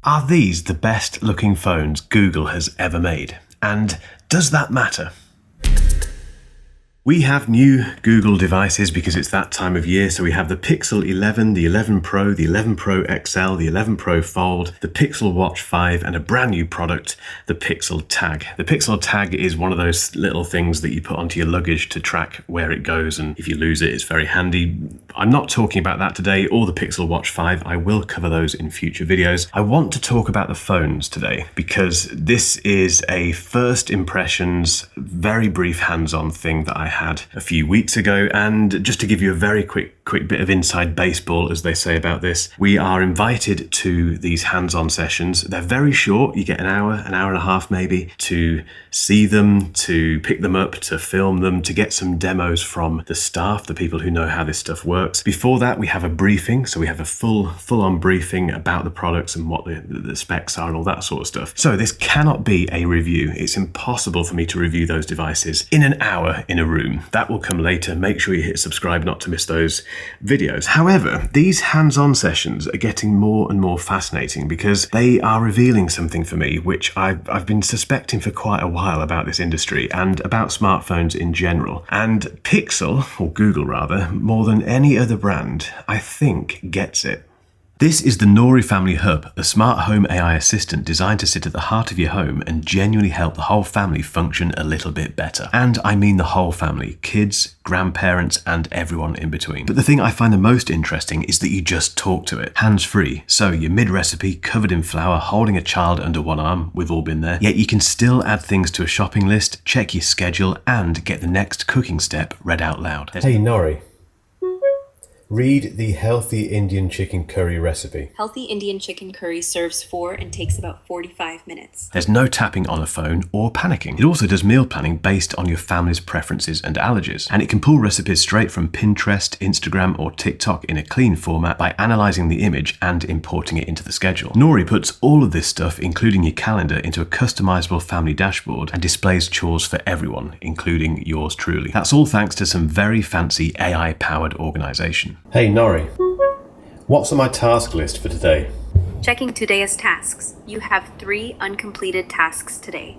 Are these the best looking phones Google has ever made? And does that matter? We have new Google devices because it's that time of year. So we have the Pixel 11, the 11 Pro, the 11 Pro XL, the 11 Pro Fold, the Pixel Watch 5, and a brand new product, the Pixel Tag. The Pixel Tag is one of those little things that you put onto your luggage to track where it goes, and if you lose it, it's very handy. I'm not talking about that today, or the Pixel Watch 5. I will cover those in future videos. I want to talk about the phones today because this is a first impressions, very brief hands-on thing that I had a few weeks ago. And just to give you a very quick bit of inside baseball, as they say about this, we are invited to these hands-on sessions. They're very short. You get an hour and a half maybe to see them, to pick them up, to film them, to get some demos from the staff, the people who know how this stuff works. Before that, we have a briefing. So we have a full-on briefing about the products and what the specs are and all that sort of stuff. So this cannot be a review. It's impossible for me to review those devices in an hour in a room. That will come later. Make sure you hit subscribe not to miss those videos. However, these hands-on sessions are getting more and more fascinating because they are revealing something for me, which I've been suspecting for quite a while about this industry and about smartphones in general. And Pixel, or Google rather, more than any other brand, I think gets it. This is the Nori Family Hub, a smart home AI assistant designed to sit at the heart of your home and genuinely help the whole family function a little bit better. And I mean the whole family, kids, grandparents, and everyone in between. But the thing I find the most interesting is that you just talk to it, hands-free. So you're mid-recipe, covered in flour, holding a child under one arm, we've all been there, yet you can still add things to a shopping list, check your schedule, and get the next cooking step read out loud. Hey Nori. Read the healthy Indian chicken curry recipe. Healthy Indian chicken curry serves 4 and takes about 45 minutes. There's no tapping on a phone or panicking. It also does meal planning based on your family's preferences and allergies. And it can pull recipes straight from Pinterest, Instagram, or TikTok in a clean format by analyzing the image and importing it into the schedule. Nori puts all of this stuff, including your calendar, into a customizable family dashboard and displays chores for everyone, including yours truly. That's all thanks to some very fancy AI-powered organization. Hey Nori, what's on my task list for today? Checking today's tasks. You have 3 uncompleted tasks today.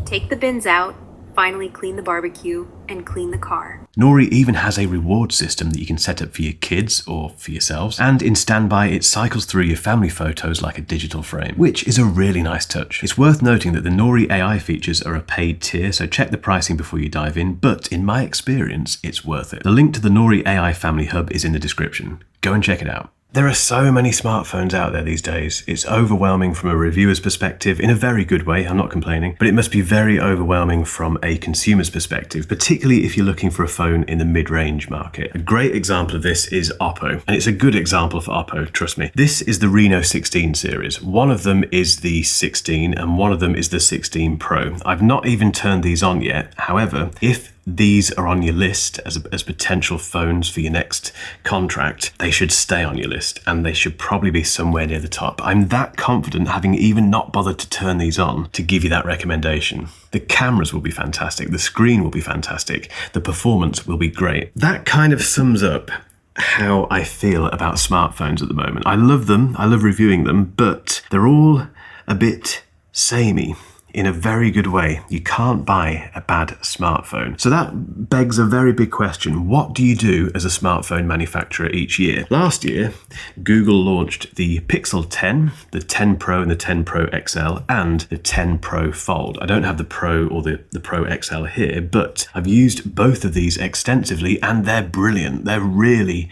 Take the bins out, finally clean the barbecue, and clean the car. Nori even has a reward system that you can set up for your kids or for yourselves. And in standby, it cycles through your family photos like a digital frame, which is a really nice touch. It's worth noting that the Nori AI features are a paid tier, so check the pricing before you dive in, but in my experience, it's worth it. The link to the Nori AI Family Hub is in the description. Go and check it out. There are so many smartphones out there these days. It's overwhelming from a reviewer's perspective, in a very good way, I'm not complaining, but it must be very overwhelming from a consumer's perspective, particularly if you're looking for a phone in the mid-range market. A great example of this is Oppo, and it's a good example for Oppo, trust me. This is the Reno 16 series. One of them is the 16 and one of them is the 16 Pro. I've not even turned these on yet. However, if these are on your list as potential phones for your next contract, they should stay on your list and they should probably be somewhere near the top. I'm that confident, having even not bothered to turn these on, to give you that recommendation. The cameras will be fantastic, the screen will be fantastic, the performance will be great. That kind of sums up how I feel about smartphones at the moment. I love them, I love reviewing them, but they're all a bit samey. In a very good way. You can't buy a bad smartphone. So that begs a very big question. What do you do as a smartphone manufacturer each year? Last year, Google launched the Pixel 10, the 10 Pro and the 10 Pro XL, and the 10 Pro Fold. I don't have the Pro or the Pro XL here, but I've used both of these extensively and they're brilliant. They're really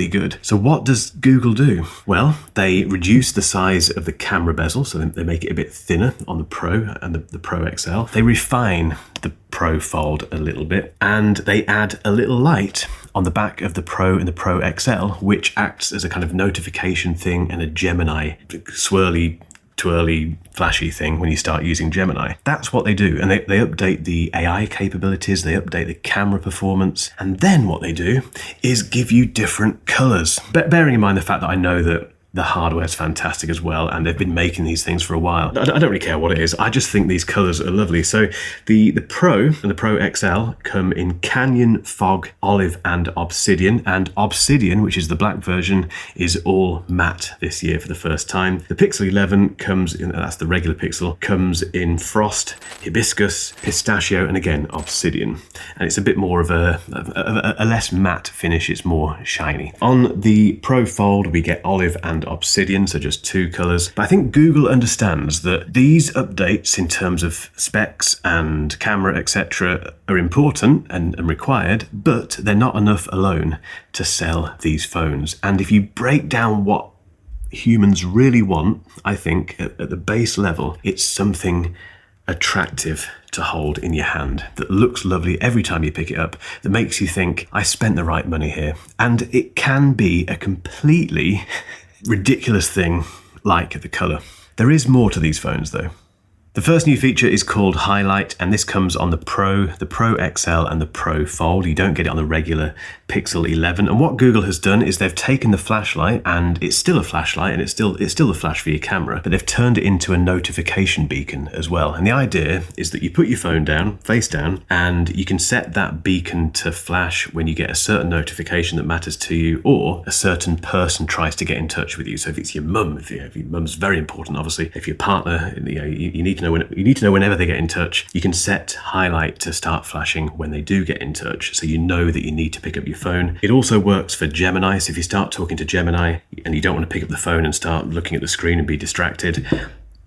good. So what does Google do? Well, they reduce the size of the camera bezel, so they make it a bit thinner on the Pro and the Pro XL. They refine the Pro Fold a little bit, and they add a little light on the back of the Pro and the Pro XL, which acts as a kind of notification thing and a Gemini swirly, twirly, flashy thing when you start using Gemini. That's what they do. And they update the AI capabilities, they update the camera performance, and then what they do is give you different colors. Bearing in mind the fact that I know that the hardware's fantastic as well, and they've been making these things for a while. I don't really care what it is. I just think these colours are lovely. So the Pro and the Pro XL come in Canyon, Fog, Olive and Obsidian. And Obsidian, which is the black version, is all matte this year for the first time. The Pixel 11 comes in, that's the regular Pixel, comes in Frost, Hibiscus, Pistachio, and again, Obsidian. And it's a bit more of a less matte finish. It's more shiny. On the Pro Fold, we get Olive and Obsidian, so just two colours. But I think Google understands that these updates in terms of specs and camera, etc., are important and required, but they're not enough alone to sell these phones. And if you break down what humans really want, I think at the base level, it's something attractive to hold in your hand, that looks lovely every time you pick it up, that makes you think, I spent the right money here. And it can be a completely ridiculous thing like the colour. There is more to these phones though. The first new feature is called Highlight, and this comes on the Pro XL and the Pro Fold. You don't get it on the regular Pixel 11. And what Google has done is they've taken the flashlight, and it's still a flashlight, and it's still a flash for your camera, but they've turned it into a notification beacon as well. And the idea is that you put your phone down, face down, and you can set that beacon to flash when you get a certain notification that matters to you, or a certain person tries to get in touch with you. So if it's your mum, if your mum's very important, obviously. If your partner, you need to know whenever they get in touch. You can set Highlight to start flashing when they do get in touch, so you know that you need to pick up your phone. It also works for Gemini, so if you start talking to Gemini and you don't want to pick up the phone and start looking at the screen and be distracted,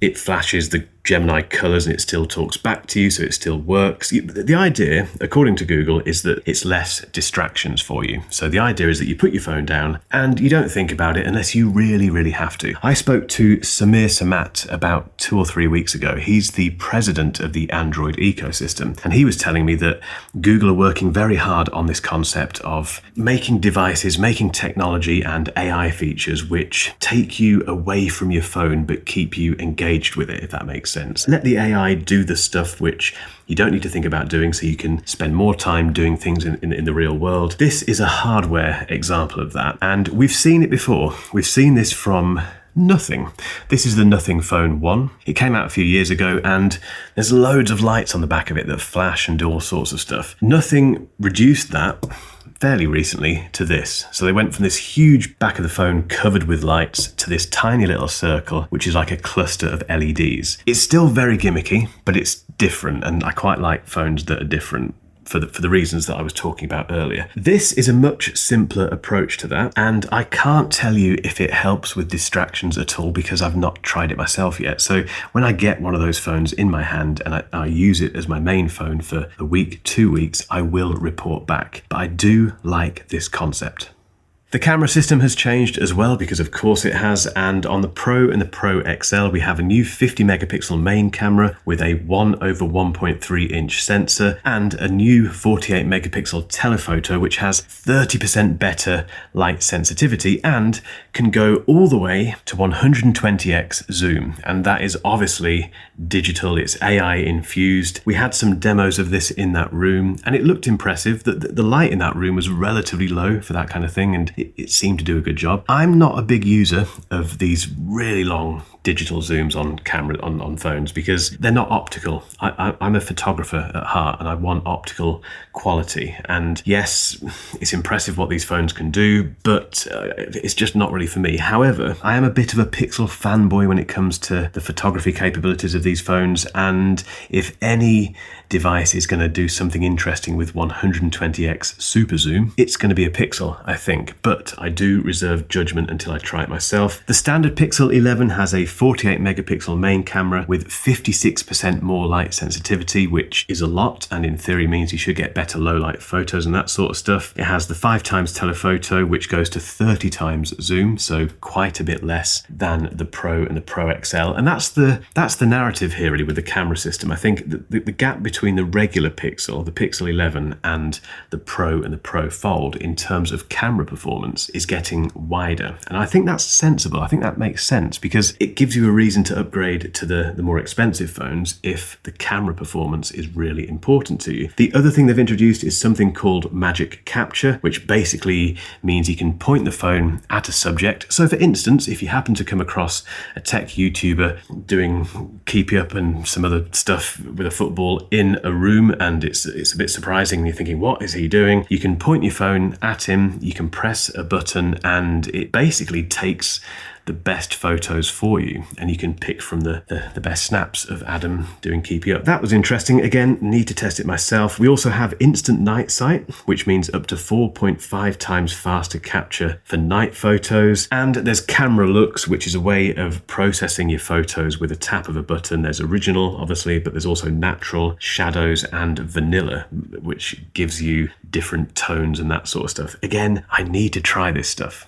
it flashes the Gemini colours and it still talks back to you, so it still works. The idea, according to Google, is that it's less distractions for you. So the idea is that you put your phone down and you don't think about it unless you really, really have to. I spoke to Samir Samat about 2 or 3 weeks ago. He's the president of the Android ecosystem, and he was telling me that Google are working very hard on this concept of making devices, making technology and AI features which take you away from your phone but keep you engaged with it, if that makes sense. Let the AI do the stuff which you don't need to think about doing, so you can spend more time doing things in the real world. This is a hardware example of that, and we've seen it before. We've seen this from Nothing. This is the Nothing Phone 1. It came out a few years ago, and there's loads of lights on the back of it that flash and do all sorts of stuff. Nothing reduced that fairly recently to this. So they went from this huge back of the phone covered with lights to this tiny little circle, which is like a cluster of LEDs. It's still very gimmicky, but it's different, and I quite like phones that are different for the reasons that I was talking about earlier. This is a much simpler approach to that, and I can't tell you if it helps with distractions at all because I've not tried it myself yet. So when I get one of those phones in my hand and I use it as my main phone for a week, 2 weeks, I will report back. But I do like this concept. The camera system has changed as well, because of course it has, and on the Pro and the Pro XL we have a new 50 megapixel main camera with a 1/1.3 inch sensor and a new 48 megapixel telephoto which has 30% better light sensitivity and can go all the way to 120x zoom, and that is obviously digital, it's AI infused. We had some demos of this in that room and it looked impressive. The light in that room was relatively low for that kind of thing, and it seemed to do a good job. I'm not a big user of these really long digital zooms on camera on phones because they're not optical. I'm a photographer at heart and I want optical quality. And yes, it's impressive what these phones can do, but it's just not really for me. However, I am a bit of a Pixel fanboy when it comes to the photography capabilities of these phones, and if any device is going to do something interesting with 120x super zoom, it's going to be a Pixel, I think, but I do reserve judgment until I try it myself. The standard Pixel 11 has a 48 megapixel main camera with 56% more light sensitivity, which is a lot, and in theory means you should get better low light photos and that sort of stuff. It has the 5 times telephoto, which goes to 30 times zoom, so quite a bit less than the Pro and the Pro XL. And that's the narrative here really with the camera system. I think the gap between the regular Pixel, the Pixel 11, and the Pro and the Pro Fold in terms of camera performance is getting wider. And I think that's sensible. I think that makes sense because it gives you a reason to upgrade to the more expensive phones if the camera performance is really important to you. The other thing they've introduced is something called Magic Capture, which basically means you can point the phone at a subject. So for instance, if you happen to come across a tech YouTuber doing keepy up and some other stuff with a football in a room and it's a bit surprising and you're thinking, what is he doing? You can point your phone at him, you can press a button and it basically takes the best photos for you, and you can pick from the best snaps of Adam doing keepy up. That was interesting. Again, need to test it myself. We also have instant night sight, which means up to 4.5 times faster capture for night photos. And there's camera looks, which is a way of processing your photos with a tap of a button. There's original, obviously, but there's also natural, shadows, and vanilla, which gives you different tones and that sort of stuff. Again, I need to try this stuff.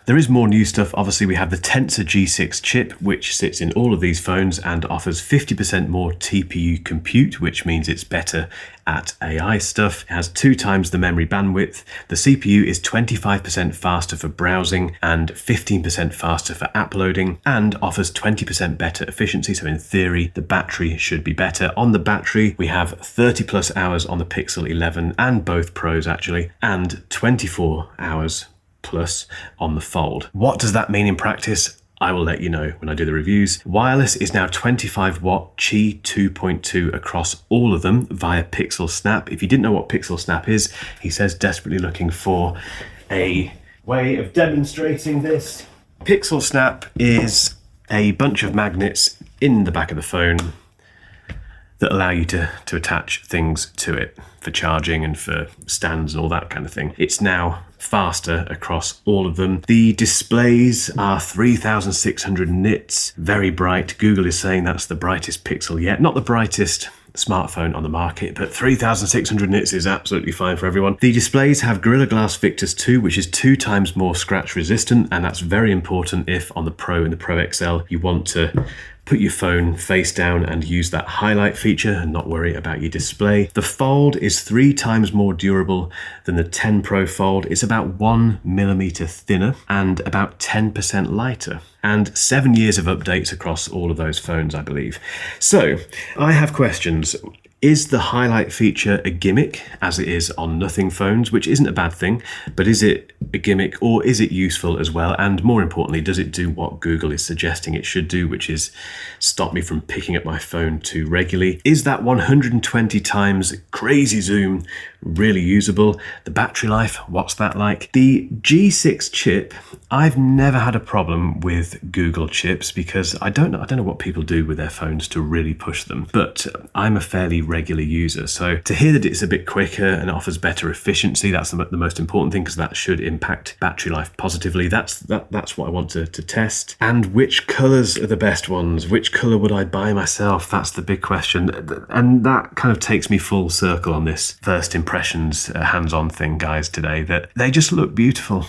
There is more new stuff. Obviously, we have the Tensor G6 chip, which sits in all of these phones and offers 50% more TPU compute, which means it's better at AI stuff. It has 2 times the memory bandwidth. The CPU is 25% faster for browsing and 15% faster for app loading, and offers 20% better efficiency. So in theory, the battery should be better. On the battery, we have 30 plus hours on the Pixel 11 and both Pros actually, and 24 hours plus on the Fold. What does that mean in practice? I will let you know when I do the reviews. Wireless is now 25 watt Qi 2.2 across all of them via Pixel Snap. If you didn't know what Pixel Snap is, he says desperately looking for a way of demonstrating this. Pixel Snap is a bunch of magnets in the back of the phone that allow you to attach things to it for charging and for stands and all that kind of thing. It's now faster across all of them. The displays are 3,600 nits, very bright. Google is saying that's the brightest Pixel yet. Not the brightest smartphone on the market, but 3,600 nits is absolutely fine for everyone. The displays have Gorilla Glass Victus 2, which is 2 times more scratch resistant, and that's very important if on the Pro and the Pro XL you want to put your phone face down and use that highlight feature and not worry about your display. The Fold is 3 times more durable than the 10 Pro Fold. It's about 1 millimeter thinner and about 10% lighter. And 7 years of updates across all of those phones, I believe. So, I have questions. Is the highlight feature a gimmick, as it is on nothing phones, which isn't a bad thing, but is it a gimmick or is it useful as well? And more importantly, does it do what Google is suggesting it should do, which is stop me from picking up my phone too regularly? Is that 120 times crazy zoom really usable? The battery life, what's that like? The G6 chip, I've never had a problem with Google chips because I don't know what people do with their phones to really push them, but I'm a fairly regular user. So to hear that it's a bit quicker and offers better efficiency, that's the most important thing because that should impact battery life positively. That's what I want to test. And which colors are the best ones? Which color would I buy myself? That's the big question. And that kind of takes me full circle on this first impressions hands-on thing, guys, today, that they just look beautiful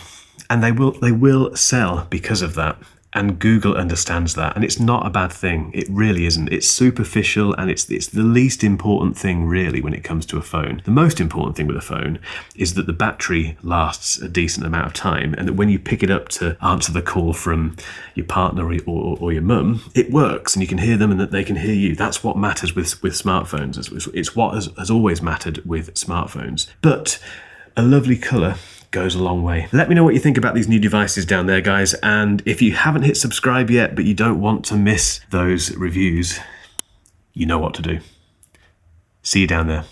and they will sell because of that. And Google understands that, and it's not a bad thing. It really isn't. It's superficial, and it's the least important thing really when it comes to a phone. The most important thing with a phone is that the battery lasts a decent amount of time, and that when you pick it up to answer the call from your partner or your mum, it works, and you can hear them, and that they can hear you. That's what matters with smartphones. It's what has always mattered with smartphones. But a lovely colour goes a long way. Let me know what you think about these new devices down there, guys. And if you haven't hit subscribe yet, but you don't want to miss those reviews, you know what to do. See you down there.